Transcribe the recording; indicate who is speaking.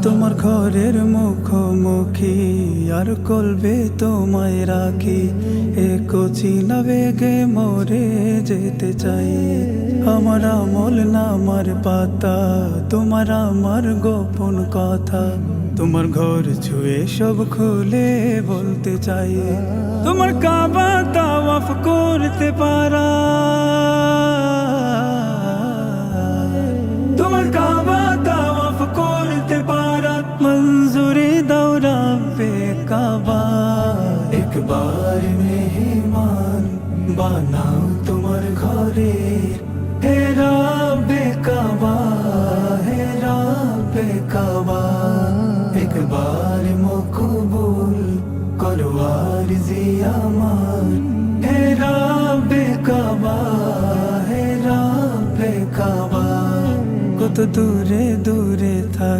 Speaker 1: তোমার ঘরের মুখোমুখি আর কলবে তোমায় রাখি, এ কচিনা বেগে মরে যেতে চাই। আমার আমল নামার পাতা, তোমার আমার গোপন কথা, তোমার ঘর ছুঁয়ে সব খুলে বলতে চাই। তোমার কাবা তাওয়াফ করতে পারা, তোমার কাবা তাওয়াফ করতে পারা, মঞ্জুরি দাও রব্বে কাবা। একবার মেহমান বানাও তোমার ঘরে, হে রব্বে কাবা, হে রব্বে কাবা। একবার মকবুল করো আরজি আমার, হে রব্বে কাবা, হে রব্বে কাবা। কত দূরে দূরে থাকি